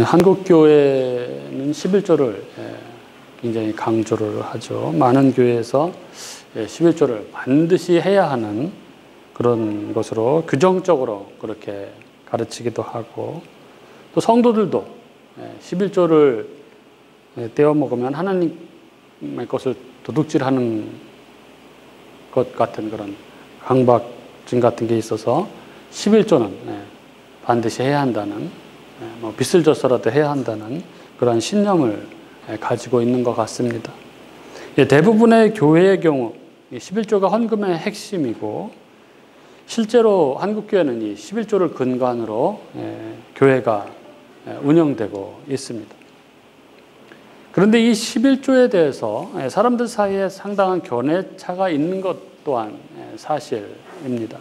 한국교회는 11조를 굉장히 강조를 하죠. 많은 교회에서 11조를 반드시 해야 하는 그런 것으로 규정적으로 그렇게 가르치기도 하고, 또 성도들도 11조를 떼어 먹으면 하나님의 것을 도둑질하는 것 같은 그런 강박증 같은 게 있어서 11조는 반드시 해야 한다는, 빚을 져서라도 해야 한다는 그런 신념을 가지고 있는 것 같습니다. 대부분의 교회의 경우 11조가 헌금의 핵심이고, 실제로 한국교회는 이 11조를 근간으로 교회가 운영되고 있습니다. 그런데 이 11조에 대해서 사람들 사이에 상당한 견해차가 있는 것 또한 사실입니다.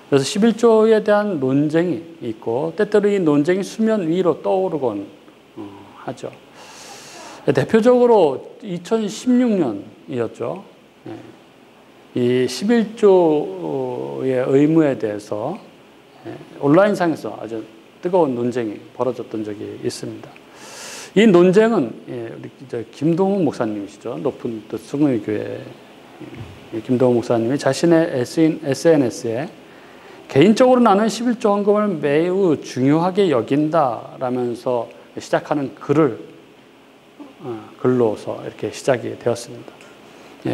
그래서 11조에 대한 논쟁이 있고, 때때로 이 논쟁이 수면 위로 떠오르곤 하죠. 대표적으로 2016년이었죠. 이 11조의 의무에 대해서 온라인상에서 아주 뜨거운 논쟁이 벌어졌던 적이 있습니다. 이 논쟁은 우리 김동욱 목사님이시죠. 높은 뜻 승의교회 김동욱 목사님이 자신의 SNS에 개인적으로 나는 11조 헌금을 매우 중요하게 여긴다라면서 시작하는 글로서 이렇게 시작이 되었습니다.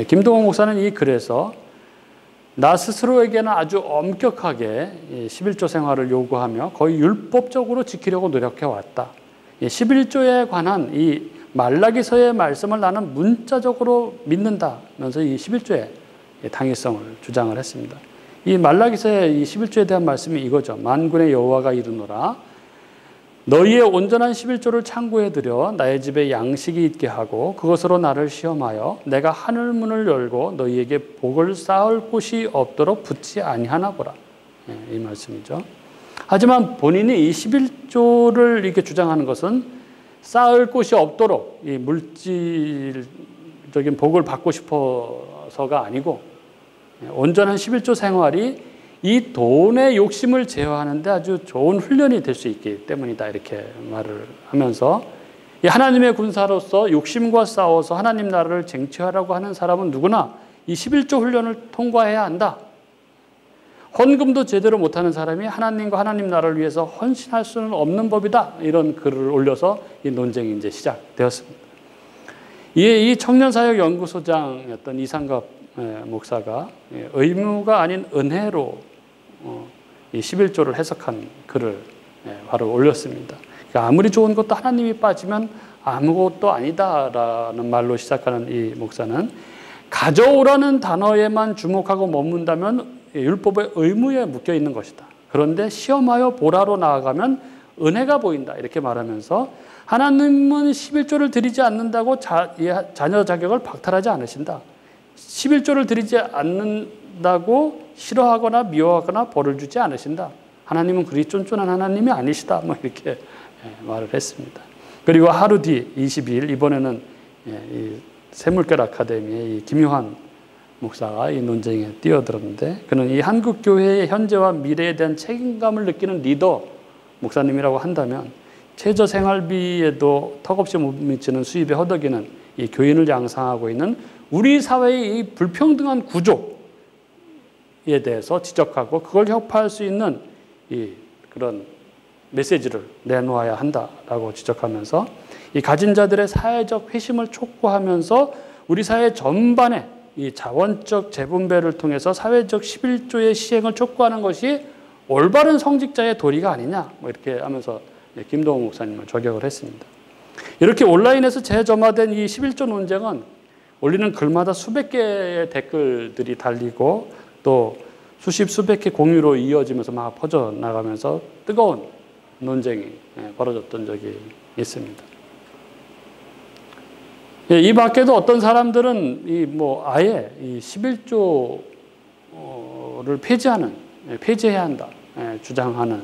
김동욱 목사는 이 글에서 나 스스로에게는 아주 엄격하게 11조 생활을 요구하며 거의 율법적으로 지키려고 노력해왔다. 11조에 관한 이 말라기서의 말씀을 나는 문자적으로 믿는다면서 이 11조의 당위성을 주장을 했습니다. 이 말라기서의 이 11조에 대한 말씀이 이거죠. 만군의 여호와가 이르노라 너희의 온전한 11조를 창고해드려 나의 집에 양식이 있게 하고 그것으로 나를 시험하여 내가 하늘문을 열고 너희에게 복을 쌓을 곳이 없도록 붙지 아니하나 보라. 이 말씀이죠. 하지만 본인이 이 11조를 이렇게 주장하는 것은 쌓을 곳이 없도록 이 물질적인 복을 받고 싶어서가 아니고, 온전한 11조 생활이 이 돈의 욕심을 제어하는 데 아주 좋은 훈련이 될 수 있기 때문이다, 이렇게 말을 하면서, 이 하나님의 군사로서 욕심과 싸워서 하나님 나라를 쟁취하라고 하는 사람은 누구나 이 11조 훈련을 통과해야 한다. 헌금도 제대로 못하는 사람이 하나님과 하나님 나라를 위해서 헌신할 수는 없는 법이다. 이런 글을 올려서 이 논쟁이 이제 시작되었습니다. 이 청년사역연구소장이었던 이상갑 목사가 의무가 아닌 은혜로 이 11조를 해석한 글을 바로 올렸습니다. 그러니까 아무리 좋은 것도 하나님이 빠지면 아무것도 아니다라는 말로 시작하는 이 목사는 가져오라는 단어에만 주목하고 머문다면 율법의 의무에 묶여 있는 것이다. 그런데 시험하여 보라로 나아가면 은혜가 보인다. 이렇게 말하면서 하나님은 11조를 드리지 않는다고 자녀 자격을 박탈하지 않으신다. 11조를 드리지 않는다고 싫어하거나 미워하거나 벌을 주지 않으신다. 하나님은 그리 쫀쫀한 하나님이 아니시다. 이렇게 말을 했습니다. 그리고 하루 뒤 22일 이번에는 이 샘물결 아카데미의 이 김요한 목사가 이 논쟁에 뛰어들었는데, 그는 이 한국 교회의 현재와 미래에 대한 책임감을 느끼는 리더 목사님이라고 한다면 최저 생활비에도 턱없이 못 미치는 수입에 허덕이는 이 교인을 양상하고 있는 우리 사회의 이 불평등한 구조에 대해서 지적하고 그걸 혁파할 수 있는 이 그런 메시지를 내놓아야 한다라고 지적하면서 이 가진 자들의 사회적 회심을 촉구하면서 우리 사회 전반에 이 자원적 재분배를 통해서 사회적 11조의 시행을 촉구하는 것이 올바른 성직자의 도리가 아니냐, 이렇게 하면서 김동욱 목사님을 저격을 했습니다. 이렇게 온라인에서 재점화된 이 11조 논쟁은 올리는 글마다 수백 개의 댓글들이 달리고 또 수백 개 공유로 이어지면서 막 퍼져나가면서 뜨거운 논쟁이 벌어졌던 적이 있습니다. 이 밖에도 어떤 사람들은 아예 이 11조를 폐지해야 한다 주장하는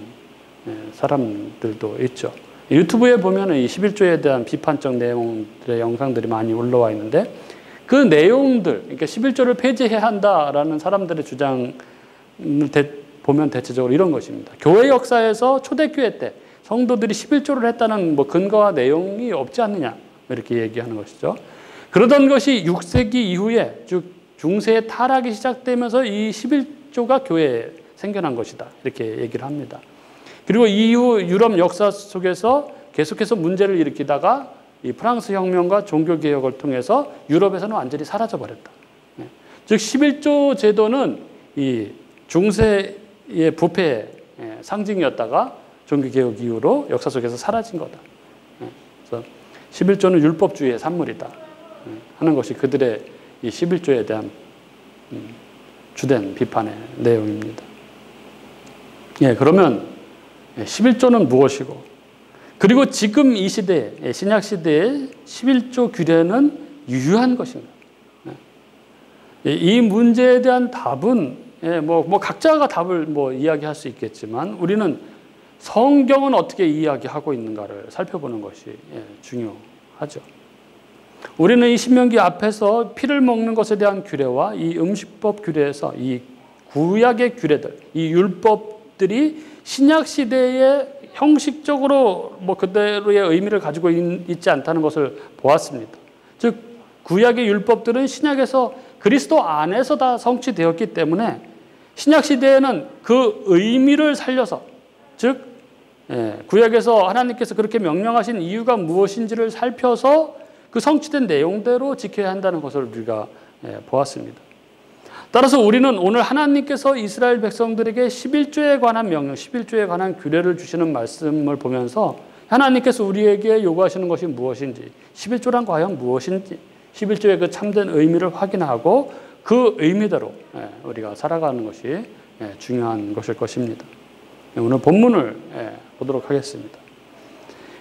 사람들도 있죠. 유튜브에 보면은 이 11조에 대한 비판적 내용들의 영상들이 많이 올라와 있는데, 그 내용들, 그러니까 11조를 폐지해야 한다라는 사람들의 주장을 보면 대체적으로 이런 것입니다. 교회 역사에서 초대교회 때 성도들이 11조를 했다는 뭐 근거와 내용이 없지 않느냐 이렇게 얘기하는 것이죠. 그러던 것이 6세기 이후에 즉 중세의 타락이 시작되면서 이 11조가 교회에 생겨난 것이다 이렇게 얘기를 합니다. 그리고 이후 유럽 역사 속에서 계속해서 문제를 일으키다가 이 프랑스 혁명과 종교개혁을 통해서 유럽에서는 완전히 사라져버렸다. 즉 11조 제도는 이 중세의 부패의 상징이었다가 종교개혁 이후로 역사 속에서 사라진 거다. 그래서 11조는 율법주의의 산물이다 하는 것이 그들의 이 11조에 대한 주된 비판의 내용입니다. 그러면 11조는 무엇이고, 그리고 지금 이 시대에, 신약 시대의 11조 규례는 유효한 것인가? 이 문제에 대한 답은 뭐 각자가 답을 이야기할 수 있겠지만 우리는 성경은 어떻게 이야기하고 있는가를 살펴보는 것이 중요하죠. 우리는 이 신명기 앞에서 피를 먹는 것에 대한 규례와 이 음식법 규례에서 이 구약의 규례들, 이 율법들이 신약 시대에 형식적으로 그대로의 의미를 가지고 있지 않다는 것을 보았습니다. 즉 구약의 율법들은 신약에서 그리스도 안에서 다 성취되었기 때문에 신약 시대에는 그 의미를 살려서, 즉 구약에서 하나님께서 그렇게 명령하신 이유가 무엇인지를 살펴서 그 성취된 내용대로 지켜야 한다는 것을 우리가 보았습니다. 따라서 우리는 오늘 하나님께서 이스라엘 백성들에게 11조에 관한 명령, 11조에 관한 규례를 주시는 말씀을 보면서 하나님께서 우리에게 요구하시는 것이 무엇인지, 11조란 과연 무엇인지, 11조의 그 참된 의미를 확인하고 그 의미대로 우리가 살아가는 것이 중요한 것일 것입니다. 오늘 본문을 보도록 하겠습니다.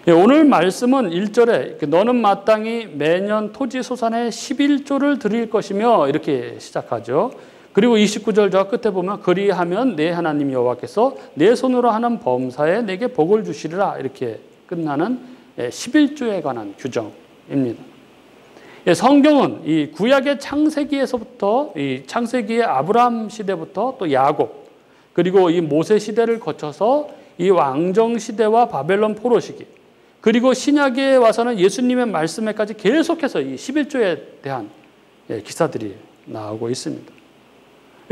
오늘 말씀은 1절에 너는 마땅히 매년 토지 소산의 11조를 드릴 것이며 이렇게 시작하죠. 그리고 29절 저 끝에 보면 그리하면 내 하나님 여호와께서 내 손으로 하는 범사에 내게 복을 주시리라 이렇게 끝나는 11조에 관한 규정입니다. 성경은 이 구약의 창세기에서부터 이 창세기의 아브라함 시대부터 또 야곱 그리고 이 모세 시대를 거쳐서 이 왕정 시대와 바벨론 포로 시기 그리고 신약에 와서는 예수님의 말씀에까지 계속해서 이 11조에 대한 기사들이 나오고 있습니다.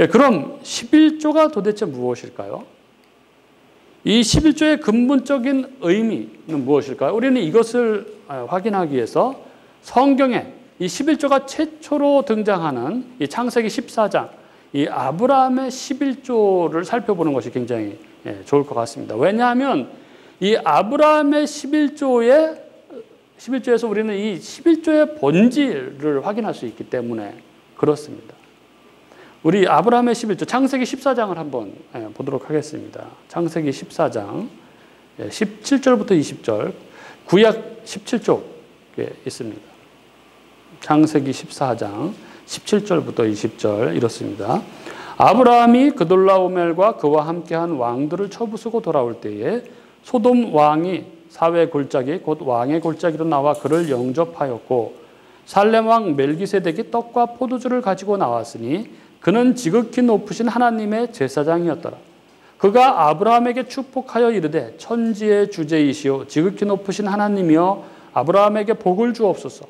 그럼 11조가 도대체 무엇일까요? 이 11조의 근본적인 의미는 무엇일까요? 우리는 이것을 확인하기 위해서 성경에 이 11조가 최초로 등장하는 이 창세기 14장, 이 아브라함의 11조를 살펴보는 것이 굉장히 좋을 것 같습니다. 왜냐하면 이 아브라함의 11조에서 우리는 이 11조의 본질을 확인할 수 있기 때문에 그렇습니다. 우리 아브라함의 11조, 창세기 14장을 한번 보도록 하겠습니다. 창세기 14장 17절부터 20절, 구약 17쪽에 있습니다. 창세기 14장 17절부터 20절 이렇습니다. 아브라함이 그돌라오멜과 그와 함께한 왕들을 쳐부수고 돌아올 때에 소돔 왕이 사회 골짜기 곧 왕의 골짜기로 나와 그를 영접하였고 살렘 왕 멜기세덱이 떡과 포도주를 가지고 나왔으니 그는 지극히 높으신 하나님의 제사장이었더라. 그가 아브라함에게 축복하여 이르되 천지의 주제이시오 지극히 높으신 하나님이여 아브라함에게 복을 주옵소서.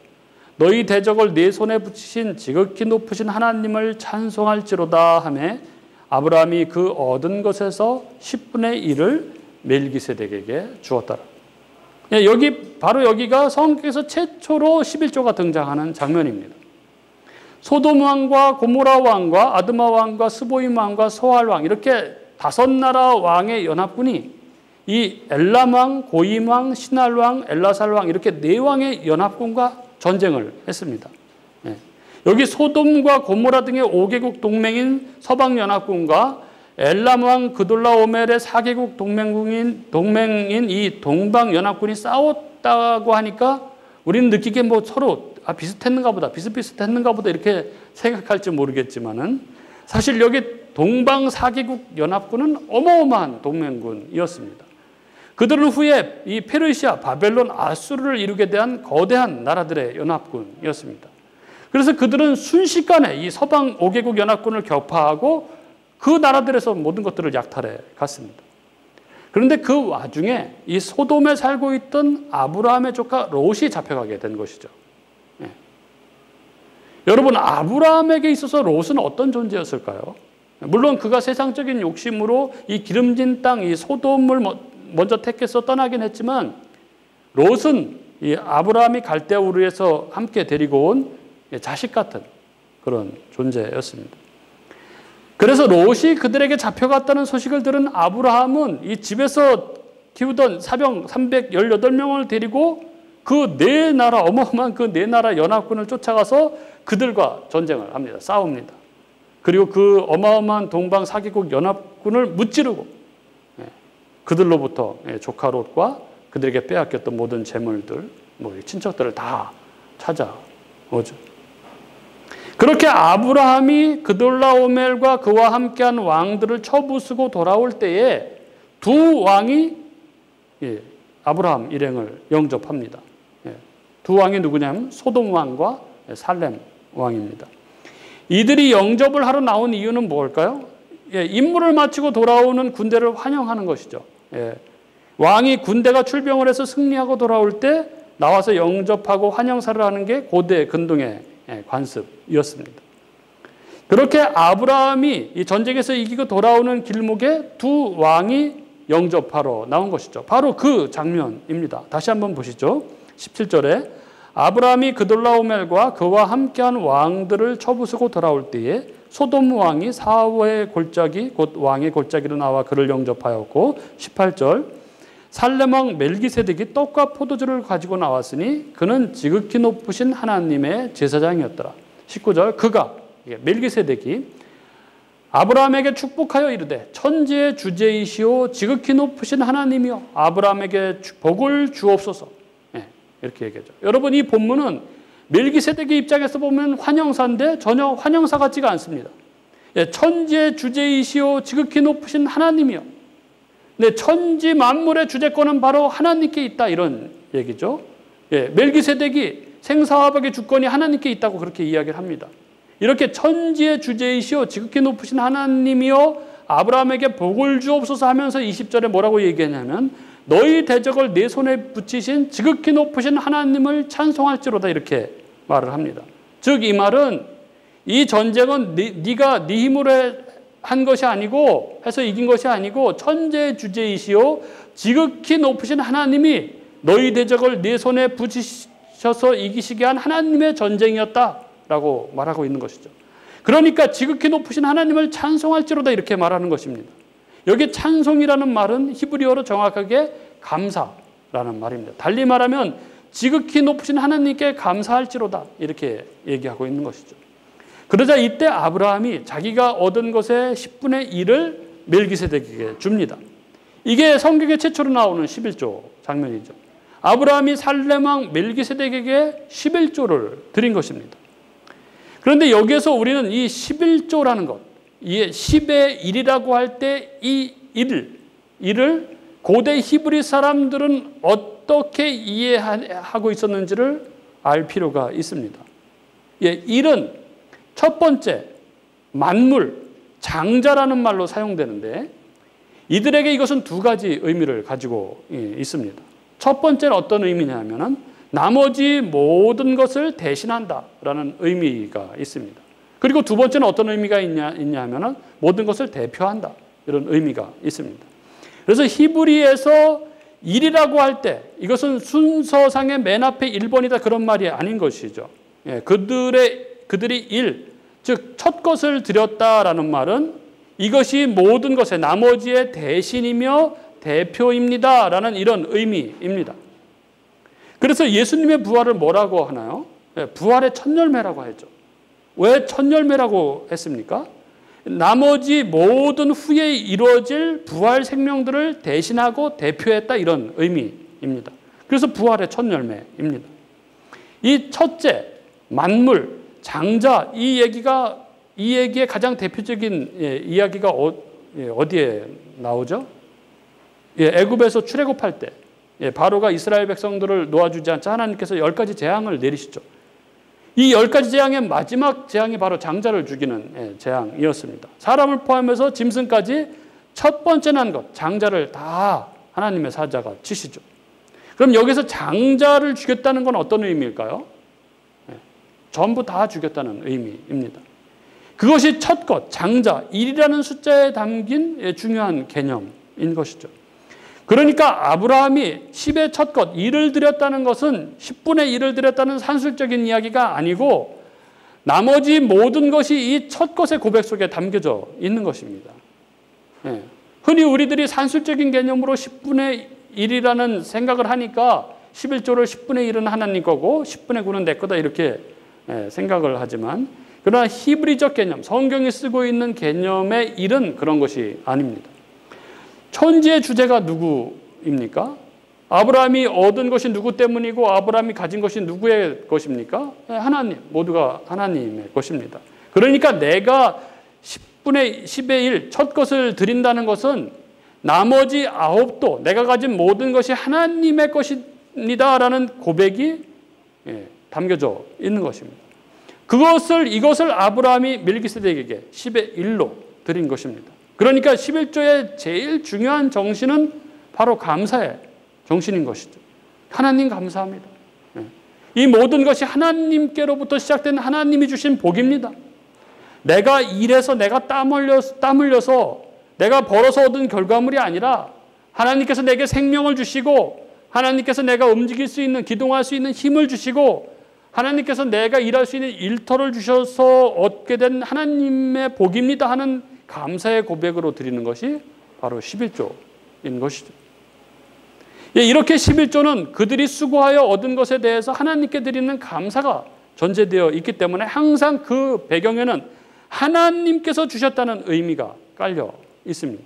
너희 대적을 네 손에 붙이신 지극히 높으신 하나님을 찬송할지로다 하매 아브라함이 그 얻은 것에서 10분의 1을 멜기세덱에게 주었더라. 바로 여기가 성경에서 최초로 11조가 등장하는 장면입니다. 소돔 왕과 고모라 왕과 아드마 왕과 스보임 왕과 소알 왕 이렇게 5나라 왕의 연합군이 이 엘람 왕, 고임 왕, 시날 왕, 엘라살 왕 이렇게 4왕의 연합군과 전쟁을 했습니다. 여기 소돔과 고모라 등의 5개국 동맹인 서방 연합군과 엘람 왕 그돌라오멜의 4개국 동맹인 이 동방 연합군이 싸웠다고 하니까 우리는 느끼기에 서로 비슷했는가 보다, 비슷비슷했는가 보다 이렇게 생각할지 모르겠지만은 사실 여기 동방 4개국 연합군은 어마어마한 동맹군이었습니다. 그들은 후에 이 페르시아, 바벨론, 아수르를 이루게 된 거대한 나라들의 연합군이었습니다. 그래서 그들은 순식간에 이 서방 5개국 연합군을 격파하고 그 나라들에서 모든 것들을 약탈해 갔습니다. 그런데 그 와중에 이 소돔에 살고 있던 아브라함의 조카 롯이 잡혀가게 된 것이죠. 예. 여러분, 아브라함에게 있어서 롯은 어떤 존재였을까요? 물론 그가 세상적인 욕심으로 이 기름진 땅, 이 소돔을 먼저 택해서 떠나긴 했지만 롯은 이 아브라함이 갈대아 우르에서 함께 데리고 온 자식 같은 그런 존재였습니다. 그래서 롯이 그들에게 잡혀갔다는 소식을 들은 아브라함은 이 집에서 키우던 사병 318명을 데리고 그 네 나라, 어마어마한 그 네 나라 연합군을 쫓아가서 그들과 전쟁을 합니다. 싸웁니다. 그리고 그 어마어마한 동방 4개국 연합군을 무찌르고 그들로부터 조카 롯과 그들에게 빼앗겼던 모든 재물들, 친척들을 다 찾아오죠. 그렇게 아브라함이 그돌라오멜과 그와 함께한 왕들을 쳐부수고 돌아올 때에 두 왕이 아브라함 일행을 영접합니다. 두 왕이 누구냐면 소돔 왕과 살렘 왕입니다. 이들이 영접을 하러 나온 이유는 뭘까요? 임무를 마치고 돌아오는 군대를 환영하는 것이죠. 왕이 군대가 출병을 해서 승리하고 돌아올 때 나와서 영접하고 환영사를 하는 게 고대 근동의 관습이었습니다. 그렇게 아브라함이 이 전쟁에서 이기고 돌아오는 길목에 두 왕이 영접하러 나온 것이죠. 바로 그 장면입니다. 다시 한번 보시죠. 17절에 아브라함이 그돌라오멜과 그와 함께한 왕들을 쳐부수고 돌아올 때에 소돔 왕이 사워의 골짜기 곧 왕의 골짜기로 나와 그를 영접하였고 18절 살렘 왕 멜기세덱이 떡과 포도주를 가지고 나왔으니 그는 지극히 높으신 하나님의 제사장이었더라. 19절 그가 멜기세덱이 아브라함에게 축복하여 이르되 천지의 주제이시오 지극히 높으신 하나님이여 아브라함에게 복을 주옵소서. 이렇게 얘기하죠. 여러분, 이 본문은 멜기세덱의 입장에서 보면 환영사인데 전혀 환영사 같지가 않습니다. 천지의 주제이시오 지극히 높으신 하나님이여. 네, 천지 만물의 주재권은 바로 하나님께 있다, 이런 얘기죠. 멜기세덱이 생사화복의 주권이 하나님께 있다고 그렇게 이야기를 합니다. 이렇게 천지의 주제이시오 지극히 높으신 하나님이여 아브라함에게 복을 주옵소서 하면서 20절에 뭐라고 얘기하냐면 너희 대적을 내 손에 붙이신 지극히 높으신 하나님을 찬송할지로다, 이렇게 말을 합니다. 즉 이 말은 이 전쟁은 네가 네 힘으로 한 것이 아니고 해서 이긴 것이 아니고 천지의 주제이시오 지극히 높으신 하나님이 너희 대적을 네 손에 붙이셔서 이기시게 한 하나님의 전쟁이었다라고 말하고 있는 것이죠. 그러니까 지극히 높으신 하나님을 찬송할지로다, 이렇게 말하는 것입니다. 여기 찬송이라는 말은 히브리어로 정확하게 감사라는 말입니다. 달리 말하면 지극히 높으신 하나님께 감사할지로다, 이렇게 얘기하고 있는 것이죠. 그러자 이때 아브라함이 자기가 얻은 것의 10분의 1을 멜기세덱에게 줍니다. 이게 성경에 최초로 나오는 11조 장면이죠. 아브라함이 살렘 왕 멜기세덱에게 11조를 드린 것입니다. 그런데 여기에서 우리는 이 11조라는 것, 이 10의 1이라고 할 때 이 1을 고대 히브리 사람들은 어떻게 이해하고 있었는지를 알 필요가 있습니다. 1은 첫 번째 만물, 장자라는 말로 사용되는데 이들에게 이것은 두 가지 의미를 가지고 있습니다. 첫 번째는 어떤 의미냐면은 나머지 모든 것을 대신한다라는 의미가 있습니다. 그리고 두 번째는 어떤 의미가 있냐 하면은 모든 것을 대표한다, 이런 의미가 있습니다. 그래서 히브리에서 1이라고 할 때 이것은 순서상의 맨 앞에 1번이다, 그런 말이 아닌 것이죠. 그들이 1, 즉 첫 것을 드렸다라는 말은 이것이 모든 것의 나머지의 대신이며 대표입니다라는 이런 의미입니다. 그래서 예수님의 부활을 뭐라고 하나요? 부활의 첫 열매라고 하죠. 왜 첫 열매라고 했습니까? 나머지 모든 후에 이루어질 부활 생명들을 대신하고 대표했다, 이런 의미입니다. 그래서 부활의 첫 열매입니다. 이 첫째, 만물, 장자, 이 얘기의 가장 대표적인 이야기가 어디에 나오죠? 애굽에서 출애굽할 때 바로가 이스라엘 백성들을 놓아주지 않자 하나님께서 10가지 재앙을 내리시죠. 이 10가지 재앙의 마지막 재앙이 바로 장자를 죽이는 재앙이었습니다. 사람을 포함해서 짐승까지 첫 번째 난 것, 장자를 다 하나님의 사자가 치시죠. 그럼 여기서 장자를 죽였다는 건 어떤 의미일까요? 전부 다 죽였다는 의미입니다. 그것이 첫 것, 장자, 1이라는 숫자에 담긴 중요한 개념인 것이죠. 그러니까 아브라함이 10의 첫 것, 1을 드렸다는 것은 10분의 1을 드렸다는 산술적인 이야기가 아니고 나머지 모든 것이 이 첫 것의 고백 속에 담겨져 있는 것입니다. 흔히 우리들이 산술적인 개념으로 10분의 1이라는 생각을 하니까 11조를 10분의 1은 하나님 거고 10분의 9는 내 거다 이렇게 생각을 하지만 그러나 히브리적 개념, 성경이 쓰고 있는 개념의 1은 그런 것이 아닙니다. 천지의 주제가 누구입니까? 아브라함이 얻은 것이 누구 때문이고 아브라함이 가진 것이 누구의 것입니까? 하나님, 모두가 하나님의 것입니다. 그러니까 내가 10분의 1, 첫 것을 드린다는 것은 나머지 9도, 내가 가진 모든 것이 하나님의 것입니다라는 고백이 담겨져 있는 것입니다. 이것을 아브라함이 멜기세덱에게 10의 1로 드린 것입니다. 그러니까 11조의 제일 중요한 정신은 바로 감사의 정신인 것이죠. 하나님 감사합니다. 이 모든 것이 하나님께로부터 시작된 하나님이 주신 복입니다. 내가 일해서 내가 땀 흘려서 내가 벌어서 얻은 결과물이 아니라 하나님께서 내게 생명을 주시고 하나님께서 내가 움직일 수 있는, 기동할 수 있는 힘을 주시고 하나님께서 내가 일할 수 있는 일터를 주셔서 얻게 된 하나님의 복입니다 하는 감사의 고백으로 드리는 것이 바로 11조인 것이죠. 이렇게 11조는 그들이 수고하여 얻은 것에 대해서 하나님께 드리는 감사가 전제되어 있기 때문에 항상 그 배경에는 하나님께서 주셨다는 의미가 깔려 있습니다.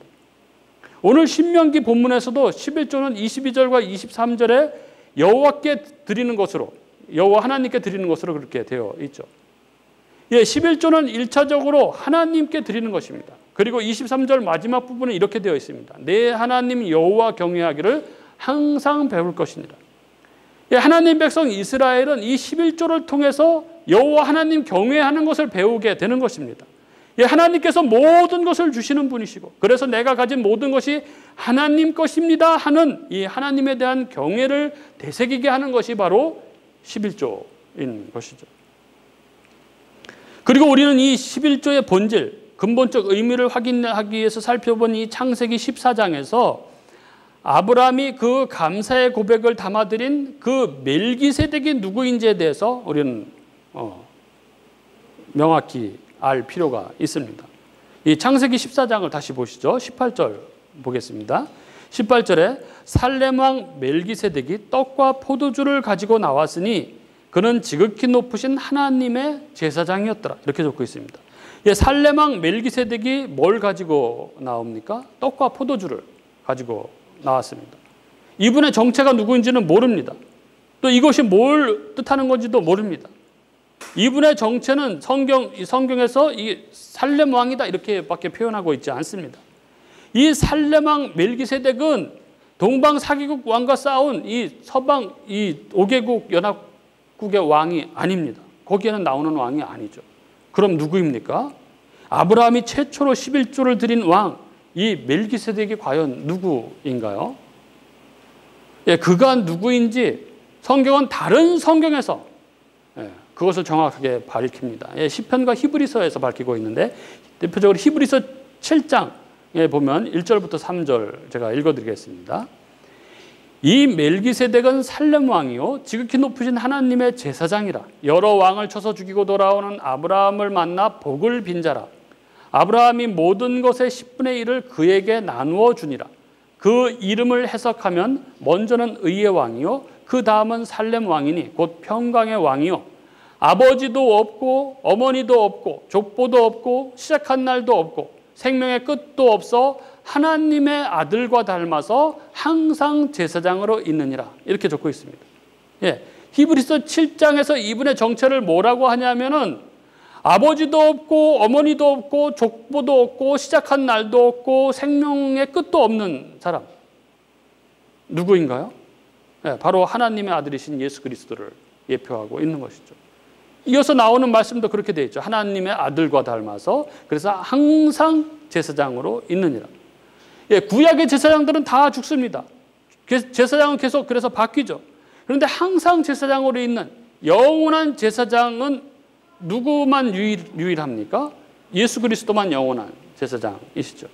오늘 신명기 본문에서도 11조는 22절과 23절에 여호와께 드리는 것으로, 여호와 하나님께 드리는 것으로 그렇게 되어 있죠. 11조는 1차적으로 하나님께 드리는 것입니다. 그리고 23절 마지막 부분은 이렇게 되어 있습니다. 내 하나님 여호와 경외하기를 항상 배울 것이니라. 하나님 백성 이스라엘은 이 11조를 통해서 여호와 하나님 경외하는 것을 배우게 되는 것입니다. 하나님께서 모든 것을 주시는 분이시고 그래서 내가 가진 모든 것이 하나님 것입니다 하는 이 하나님에 대한 경외를 되새기게 하는 것이 바로 11조인 것이죠. 그리고 우리는 이 11조의 본질, 근본적 의미를 확인하기 위해서 살펴본 이 창세기 14장에서 아브라함이 그 감사의 고백을 담아드린 그 멜기세덱이 누구인지에 대해서 우리는 명확히 알 필요가 있습니다. 이 창세기 14장을 다시 보시죠. 18절 보겠습니다. 18절에 살렘 왕 멜기세덱이 떡과 포도주를 가지고 나왔으니 그는 지극히 높으신 하나님의 제사장이었더라. 이렇게 적고 있습니다. 살렘 왕 멜기세덱이 뭘 가지고 나옵니까? 떡과 포도주를 가지고 나왔습니다. 이분의 정체가 누구인지는 모릅니다. 또 이것이 뭘 뜻하는 건지도 모릅니다. 이분의 정체는 성경에서 이 살렘 왕이다 이렇게밖에 표현하고 있지 않습니다. 이 살렘 왕 멜기세덱은 동방 4개국 왕과 싸운 이 서방 이 5개국 연합국의 왕이 아닙니다. 거기에는 나오는 왕이 아니죠. 그럼 누구입니까? 아브라함이 최초로 11조를 드린 왕, 이 멜기세덱이 과연 누구인가요? 그가 누구인지 성경은 다른 성경에서 그것을 정확하게 밝힙니다. 시편과 히브리서에서 밝히고 있는데 대표적으로 히브리서 7장에 보면 1절부터 3절 제가 읽어드리겠습니다. 이 멜기세덱은 살렘 왕이요 지극히 높으신 하나님의 제사장이라. 여러 왕을 쳐서 죽이고 돌아오는 아브라함을 만나 복을 빈 자라. 아브라함이 모든 것의 10분의 1을 그에게 나누어 주니라. 그 이름을 해석하면 먼저는 의의 왕이요 그 다음은 살렘 왕이니 곧 평강의 왕이요 아버지도 없고 어머니도 없고 족보도 없고 시작한 날도 없고 생명의 끝도 없어 하나님의 아들과 닮아서 항상 제사장으로 있느니라. 이렇게 적고 있습니다. 히브리서 7장에서 이분의 정체를 뭐라고 하냐면은 아버지도 없고 어머니도 없고 족보도 없고 시작한 날도 없고 생명의 끝도 없는 사람. 누구인가요? 바로 하나님의 아들이신 예수 그리스도를 예표하고 있는 것이죠. 이어서 나오는 말씀도 그렇게 되어 있죠. 하나님의 아들과 닮아서 그래서 항상 제사장으로 있느니라. 예, 구약의 제사장들은 다 죽습니다. 제사장은 계속 그래서 바뀌죠. 그런데 항상 제사장으로 있는 영원한 제사장은 누구만 유일합니까? 예수 그리스도만 영원한 제사장이시죠.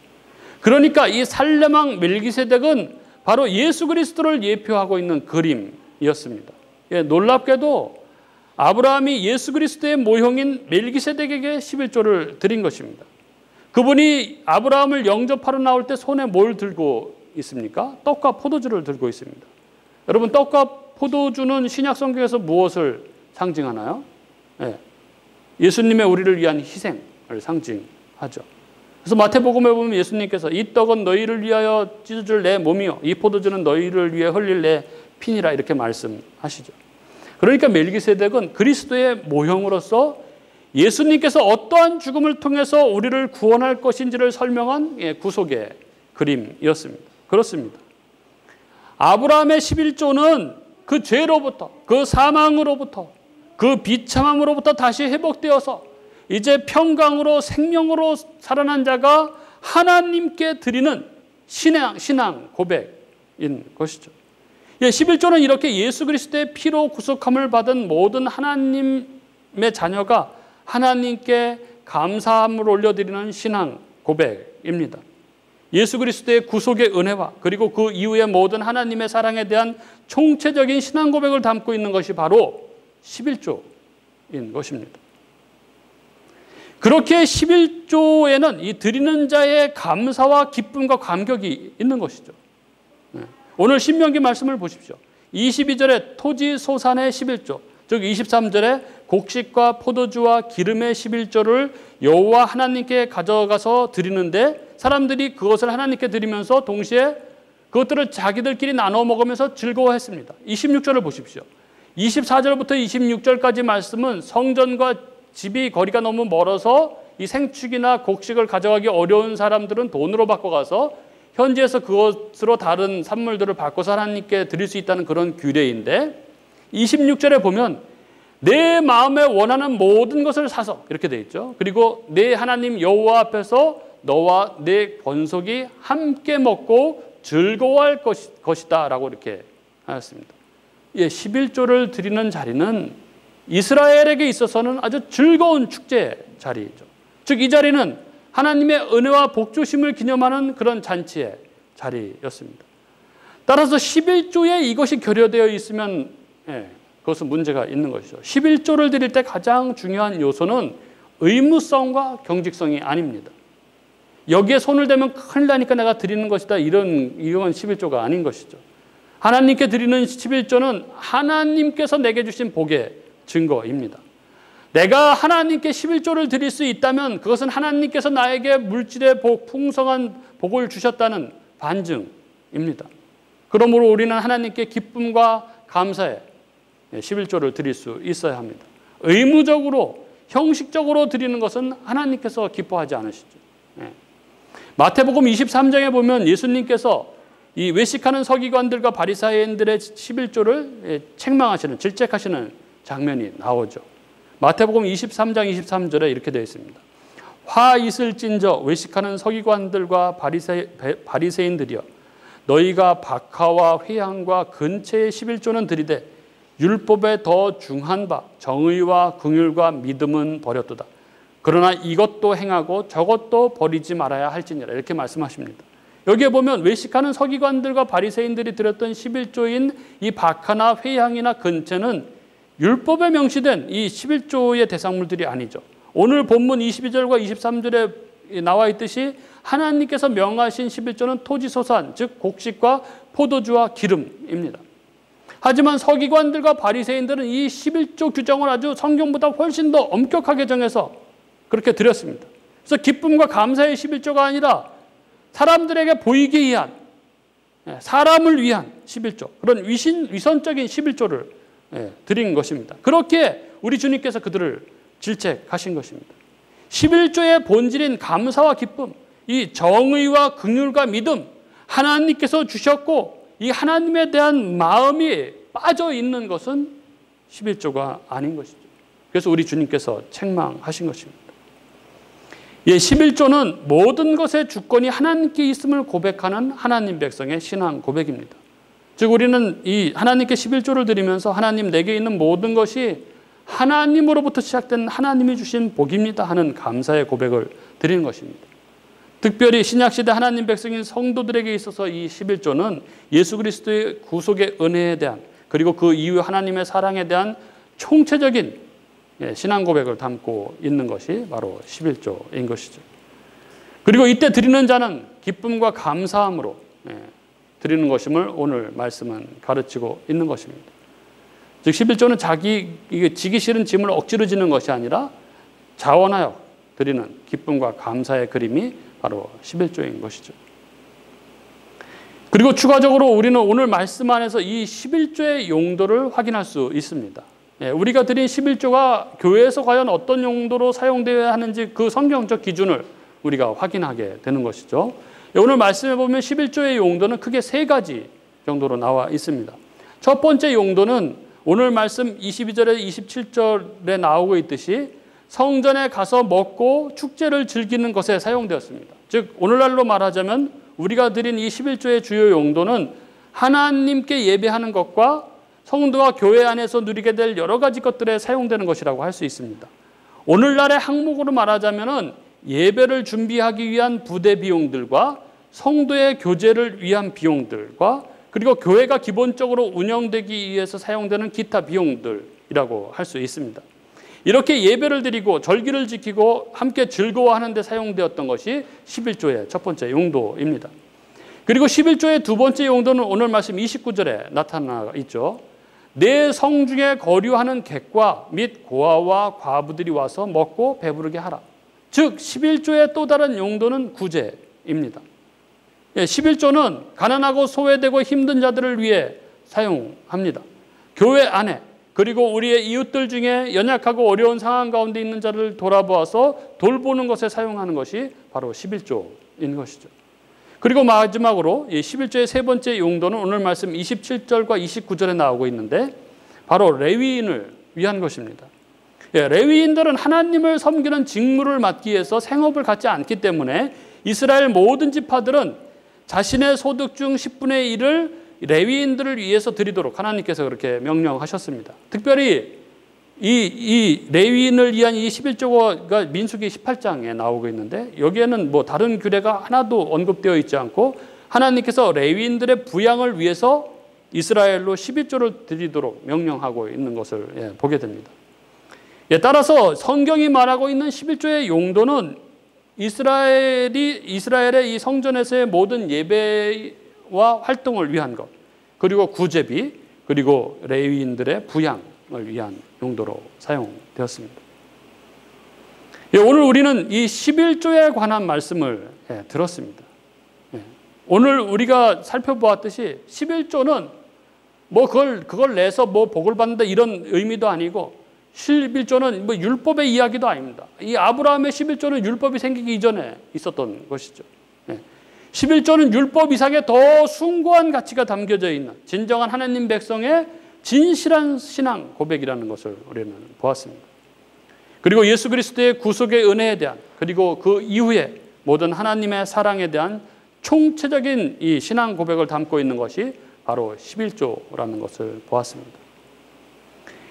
그러니까 이 살레망 멜기세덱은 바로 예수 그리스도를 예표하고 있는 그림이었습니다. 예, 놀랍게도 아브라함이 예수 그리스도의 모형인 멜기세덱에게 11조를 드린 것입니다. 그분이 아브라함을 영접하러 나올 때 손에 뭘 들고 있습니까? 떡과 포도주를 들고 있습니다. 여러분, 떡과 포도주는 신약 성경에서 무엇을 상징하나요? 예, 예수님의 우리를 위한 희생을 상징하죠. 그래서 마태복음에 보면 예수님께서 이 떡은 너희를 위하여 찢어질 내 몸이요 이 포도주는 너희를 위해 흘릴 내 피니라 이렇게 말씀하시죠. 그러니까 멜기세덱은 그리스도의 모형으로서 예수님께서 어떠한 죽음을 통해서 우리를 구원할 것인지를 설명한 구속의 그림이었습니다. 그렇습니다. 아브라함의 11조는 그 죄로부터, 그 사망으로부터, 그 비참함으로부터 다시 회복되어서 이제 평강으로 생명으로 살아난 자가 하나님께 드리는 신앙 고백인 것이죠. 11조는 이렇게 예수 그리스도의 피로 구속함을 받은 모든 하나님의 자녀가 하나님께 감사함을 올려드리는 신앙 고백입니다. 예수 그리스도의 구속의 은혜와 그리고 그 이후의 모든 하나님의 사랑에 대한 총체적인 신앙 고백을 담고 있는 것이 바로 11조인 것입니다. 그렇게 11조에는 이 드리는 자의 감사와 기쁨과 감격이 있는 것이죠. 오늘 신명기 말씀을 보십시오. 22절에 토지 소산의 11조, 즉 23절에 곡식과 포도주와 기름의 11조를 여호와 하나님께 가져가서 드리는데 사람들이 그것을 하나님께 드리면서 동시에 그것들을 자기들끼리 나눠 먹으면서 즐거워했습니다. 26절을 보십시오. 24절부터 26절까지 말씀은 성전과 집이 거리가 너무 멀어서 이 생축이나 곡식을 가져가기 어려운 사람들은 돈으로 바꿔가서 현지에서 그것으로 다른 산물들을 바꿔서 하나님께 드릴 수 있다는 그런 규례인데 26절에 보면 내 마음에 원하는 모든 것을 사서 이렇게 되어 있죠. 그리고 내 하나님 여호와 앞에서 너와 내 권속이 함께 먹고 즐거워할 것이다 라고 이렇게 하였습니다. 11조를 드리는 자리는 이스라엘에게 있어서는 아주 즐거운 축제 자리이죠. 즉 이 자리는 하나님의 은혜와 복주심을 기념하는 그런 잔치의 자리였습니다. 따라서 11조에 이것이 결여되어 있으면 그것은 문제가 있는 것이죠. 11조를 드릴 때 가장 중요한 요소는 의무성과 경직성이 아닙니다. 여기에 손을 대면 큰일 나니까 내가 드리는 것이다 이건 11조가 아닌 것이죠. 하나님께 드리는 11조는 하나님께서 내게 주신 복의 증거입니다. 내가 하나님께 11조를 드릴 수 있다면 그것은 하나님께서 나에게 물질의 복, 풍성한 복을 주셨다는 반증입니다. 그러므로 우리는 하나님께 기쁨과 감사에 11조를 드릴 수 있어야 합니다. 의무적으로, 형식적으로 드리는 것은 하나님께서 기뻐하지 않으시죠. 마태복음 23장에 보면 예수님께서 이 외식하는 서기관들과 바리사이인들의 11조를 책망하시는, 질책하시는 장면이 나오죠. 마태복음 23장 23절에 이렇게 되어 있습니다. 화 있을진저 외식하는 서기관들과 바리새인들이여 너희가 박하와 회향과 근체의 11조는 드리되 율법에 더 중한 바 정의와 긍휼과 믿음은 버렸도다. 그러나 이것도 행하고 저것도 버리지 말아야 할지니라 이렇게 말씀하십니다. 여기에 보면 외식하는 서기관들과 바리새인들이 드렸던 11조인 이 박하나 회향이나 근체는 율법에 명시된 이 11조의 대상물들이 아니죠. 오늘 본문 22절과 23절에 나와 있듯이 하나님께서 명하신 11조는 토지소산, 즉 곡식과 포도주와 기름입니다. 하지만 서기관들과 바리새인들은 이 11조 규정을 아주 성경보다 훨씬 더 엄격하게 정해서 그렇게 드렸습니다. 그래서 기쁨과 감사의 11조가 아니라 사람들에게 보이기 위한, 사람을 위한 11조, 그런 위선적인 11조를 드린 것입니다. 그렇게 우리 주님께서 그들을 질책하신 것입니다. 11조의 본질인 감사와 기쁨, 이 정의와 긍휼과 믿음, 하나님께서 주셨고 이 하나님에 대한 마음이 빠져 있는 것은 11조가 아닌 것이죠. 그래서 우리 주님께서 책망하신 것입니다. 11조는 모든 것의 주권이 하나님께 있음을 고백하는 하나님 백성의 신앙 고백입니다. 즉 우리는 이 하나님께 11조를 드리면서 하나님 내게 있는 모든 것이 하나님으로부터 시작된 하나님이 주신 복입니다 하는 감사의 고백을 드리는 것입니다. 특별히 신약시대 하나님 백성인 성도들에게 있어서 이 11조는 예수 그리스도의 구속의 은혜에 대한 그리고 그 이후 하나님의 사랑에 대한 총체적인 신앙 고백을 담고 있는 것이 바로 11조인 것이죠. 그리고 이때 드리는 자는 기쁨과 감사함으로 드리는 것임을 오늘 말씀은 가르치고 있는 것입니다. 즉 11조는 지기 싫은 짐을 억지로 지는 것이 아니라 자원하여 드리는 기쁨과 감사의 그림이 바로 11조인 것이죠. 그리고 추가적으로 우리는 오늘 말씀 안에서 이 11조의 용도를 확인할 수 있습니다. 우리가 드린 11조가 교회에서 과연 어떤 용도로 사용되어야 하는지 그 성경적 기준을 우리가 확인하게 되는 것이죠. 오늘 말씀해 보면 11조의 용도는 크게 세 가지 정도로 나와 있습니다. 첫 번째 용도는 오늘 말씀 22절에 27절에 나오고 있듯이 성전에 가서 먹고 축제를 즐기는 것에 사용되었습니다. 즉 오늘날로 말하자면 우리가 드린 이 11조의 주요 용도는 하나님께 예배하는 것과 성도가 교회 안에서 누리게 될 여러 가지 것들에 사용되는 것이라고 할 수 있습니다. 오늘날의 항목으로 말하자면은 예배를 준비하기 위한 부대 비용들과 성도의 교제를 위한 비용들과 그리고 교회가 기본적으로 운영되기 위해서 사용되는 기타 비용들이라고 할 수 있습니다. 이렇게 예배를 드리고 절기를 지키고 함께 즐거워하는 데 사용되었던 것이 11조의 첫 번째 용도입니다. 그리고 11조의 두 번째 용도는 오늘 말씀 29절에 나타나 있죠. 내 성중에 거류하는 객과 및 고아와 과부들이 와서 먹고 배부르게 하라. 즉 11조의 또 다른 용도는 구제입니다. 11조는 가난하고 소외되고 힘든 자들을 위해 사용합니다. 교회 안에 그리고 우리의 이웃들 중에 연약하고 어려운 상황 가운데 있는 자를 돌아보아서 돌보는 것에 사용하는 것이 바로 11조인 것이죠. 그리고 마지막으로 11조의 세 번째 용도는 오늘 말씀 27절과 29절에 나오고 있는데 바로 레위인을 위한 것입니다. 레위인들은 하나님을 섬기는 직무를 맡기 위해서 생업을 갖지 않기 때문에 이스라엘 모든 지파들은 자신의 소득 중 10분의 1을 레위인들을 위해서 드리도록 하나님께서 그렇게 명령하셨습니다. 특별히 이 레위인을 위한 이 11조가 민수기 18장에 나오고 있는데 여기에는 뭐 다른 규례가 하나도 언급되어 있지 않고 하나님께서 레위인들의 부양을 위해서 이스라엘로 11조를 드리도록 명령하고 있는 것을 보게 됩니다. 따라서 성경이 말하고 있는 11조의 용도는 이스라엘의 이 성전에서의 모든 예배와 활동을 위한 것, 그리고 구제비, 그리고 레위인들의 부양을 위한 용도로 사용되었습니다. 오늘 우리는 이 11조에 관한 말씀을 들었습니다. 오늘 우리가 살펴보았듯이 11조는 뭐 그걸 내서 뭐 복을 받는다 이런 의미도 아니고 11조는 뭐 율법의 이야기도 아닙니다. 이 아브라함의 11조는 율법이 생기기 이전에 있었던 것이죠. 11조는 율법 이상의 더 숭고한 가치가 담겨져 있는 진정한 하나님 백성의 진실한 신앙 고백이라는 것을 우리는 보았습니다. 그리고 예수 그리스도의 구속의 은혜에 대한 그리고 그 이후에 모든 하나님의 사랑에 대한 총체적인 이 신앙 고백을 담고 있는 것이 바로 11조라는 것을 보았습니다.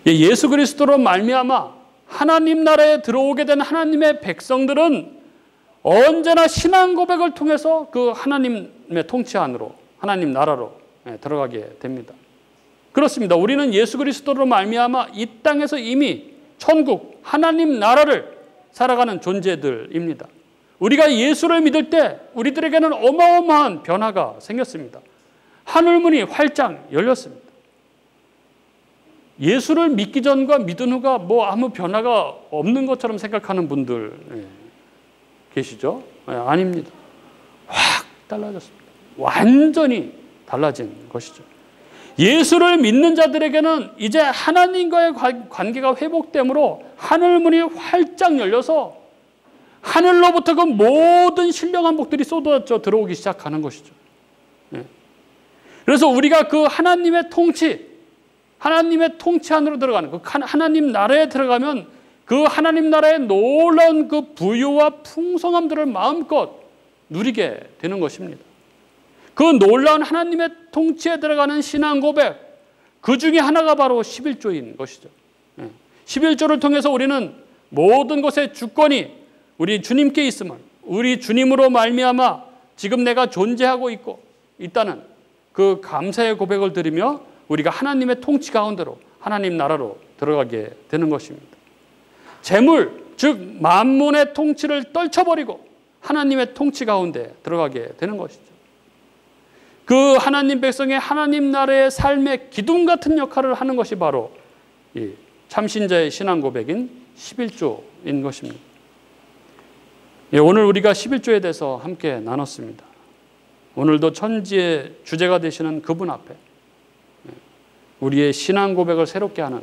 예수 그리스도로 말미암아 하나님 나라에 들어오게 된 하나님의 백성들은 언제나 신앙 고백을 통해서 그 하나님의 통치 안으로 하나님 나라로 들어가게 됩니다. 그렇습니다. 우리는 예수 그리스도로 말미암아 이 땅에서 이미 천국 하나님 나라를 살아가는 존재들입니다. 우리가 예수를 믿을 때 우리들에게는 어마어마한 변화가 생겼습니다. 하늘문이 활짝 열렸습니다. 예수를 믿기 전과 믿은 후가 뭐 아무 변화가 없는 것처럼 생각하는 분들 계시죠? 아닙니다. 확 달라졌습니다. 완전히 달라진 것이죠. 예수를 믿는 자들에게는 이제 하나님과의 관계가 회복되므로 하늘문이 활짝 열려서 하늘로부터 그 모든 신령한 복들이 쏟아져 들어오기 시작하는 것이죠. 그래서 우리가 그 하나님의 통치, 하나님의 통치 안으로 들어가는, 그 하나님 나라에 들어가면 그 하나님 나라의 놀라운 그 부유와 풍성함들을 마음껏 누리게 되는 것입니다. 그 놀라운 하나님의 통치에 들어가는 신앙 고백, 그 중에 하나가 바로 11조인 것이죠. 11조를 통해서 우리는 모든 것의 주권이 우리 주님께 있음을, 우리 주님으로 말미암아 지금 내가 존재하고 있다는 그 감사의 고백을 드리며 우리가 하나님의 통치 가운데로, 하나님 나라로 들어가게 되는 것입니다. 재물, 즉 만몬의 통치를 떨쳐버리고 하나님의 통치 가운데 들어가게 되는 것이죠. 그 하나님 백성의 하나님 나라의 삶의 기둥 같은 역할을 하는 것이 바로 이 참신자의 신앙 고백인 11조인 것입니다. 오늘 우리가 11조에 대해서 함께 나눴습니다. 오늘도 천지의 주제가 되시는 그분 앞에 우리의 신앙 고백을 새롭게 하는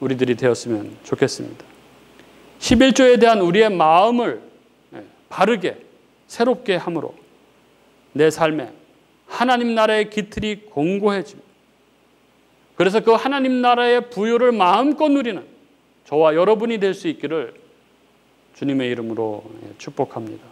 우리들이 되었으면 좋겠습니다. 11조에 대한 우리의 마음을 바르게 새롭게 함으로 내 삶에 하나님 나라의 기틀이 공고해집니다. 그래서 그 하나님 나라의 부유를 마음껏 누리는 저와 여러분이 될 수 있기를 주님의 이름으로 축복합니다.